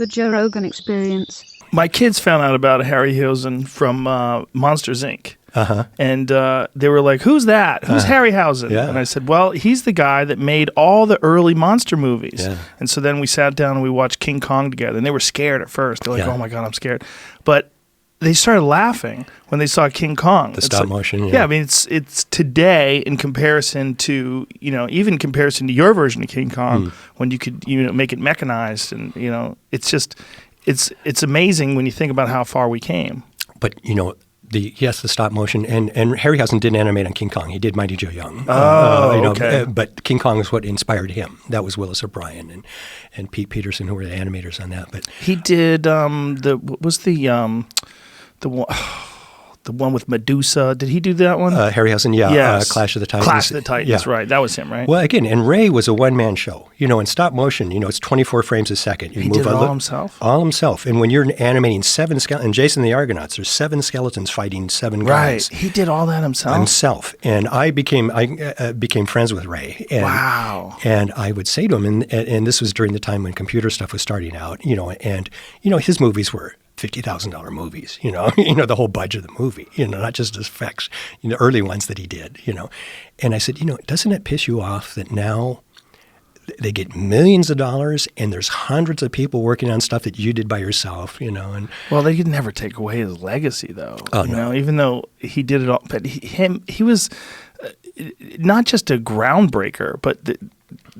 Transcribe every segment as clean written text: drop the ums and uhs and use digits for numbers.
The Joe Rogan Experience. My kids found out about Harryhausen from Monsters, Inc. And they were like, who's that? Who's Harryhausen? Yeah. And I said, well, he's the guy that made all the early monster movies. Yeah. And so then we sat down and we watched King Kong together. And they were scared at first. They're like, Yeah. oh, my God, I'm scared. But they started laughing when they saw King Kong. The stop motion. Yeah, I mean, it's today in comparison to, even comparison to your version of King Kong, when you could, make it mechanized. And, it's just, it's amazing when you think about how far we came. But, the stop motion, and Harryhausen didn't animate on King Kong. He did Mighty Joe Young. Okay. But King Kong is what inspired him. That was Willis O'Brien and Pete Peterson, who were the animators on that. But he did the one with Medusa. Did he do that one? Harryhausen, yeah. Yes. Clash of the Titans. Clash of the Titans, yeah. right. That was him, right? Well, again, and Ray was a one-man show. In stop motion, it's 24 frames a second. He did it all himself? All himself. And when you're animating seven skeletons, and Jason the Argonauts, there's seven skeletons fighting seven guys. Right. He did all that himself? Himself. And I became friends with Ray. And, wow. And I would say to him, and this was during the time when computer stuff was starting out, and his movies were $50,000 movies, the whole budget of the movie, not just the effects, the early ones that he did, And I said, doesn't it piss you off that now they get millions of dollars and there's hundreds of people working on stuff that you did by yourself, and well, they could never take away his legacy, though. Oh, no. Even though he did it all, but he was not just a groundbreaker, but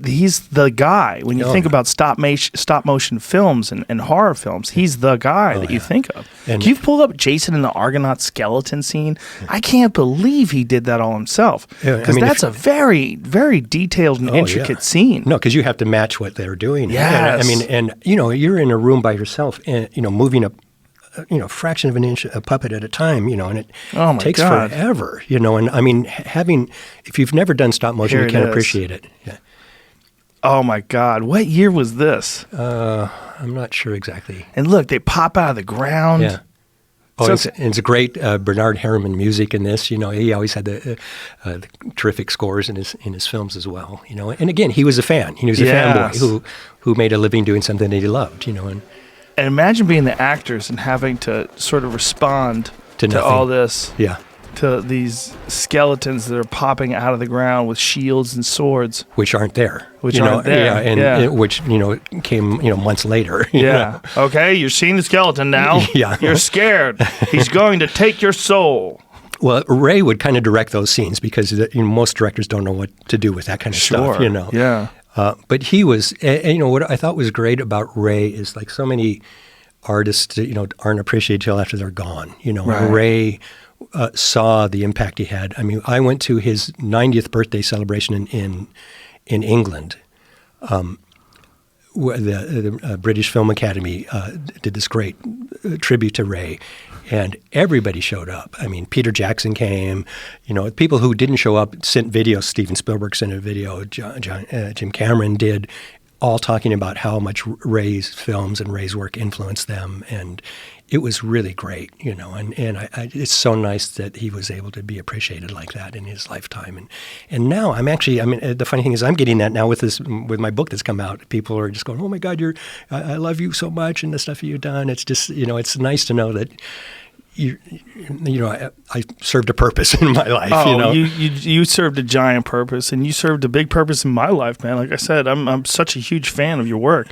he's the guy. When you think about stop motion films and horror films, he's the guy that you think of. And you've pulled up Jason and the Argonaut skeleton scene. I can't believe he did that all himself. Because that's a very, very detailed and intricate scene. No, because you have to match what they're doing. Yes. You're in a room by yourself, and moving a fraction of an inch, a puppet at a time, and it takes forever, and if you've never done stop motion, you can't appreciate it. Yeah. Oh my God. What year was this? I'm not sure exactly. And look, they pop out of the ground. Yeah. Oh, it's a great Bernard Herrmann music in this. He always had the terrific scores in his films as well. And again, he was a fan. He was a fanboy who made a living doing something that he loved. And imagine being the actors and having to sort of respond to all this. Yeah. To these skeletons that are popping out of the ground with shields and swords, which aren't there. Which which came months later. Yeah. Okay, you're seeing the skeleton now. Yeah. You're scared. He's going to take your soul. Well, Ray would kind of direct those scenes because most directors don't know what to do with that kind of stuff. Yeah. But he was, what I thought was great about Ray is like so many artists, aren't appreciated till after they're gone. Right. Ray saw the impact he had. I mean, I went to his 90th birthday celebration in England. The British Film Academy did this great tribute to Ray, and everybody showed up. I mean, Peter Jackson came. People who didn't show up sent videos. Steven Spielberg sent a video. Jim Cameron did. All talking about how much Ray's films and Ray's work influenced them, and it was really great, And it's so nice that he was able to be appreciated like that in his lifetime. And now the funny thing is I'm getting that now with my book that's come out. People are just going, "Oh my God, I love you so much and the stuff you've done." It's just it's nice to know that. I served a purpose in my life. Oh, you served a giant purpose, and you served a big purpose in my life, man. Like I said, I'm such a huge fan of your work.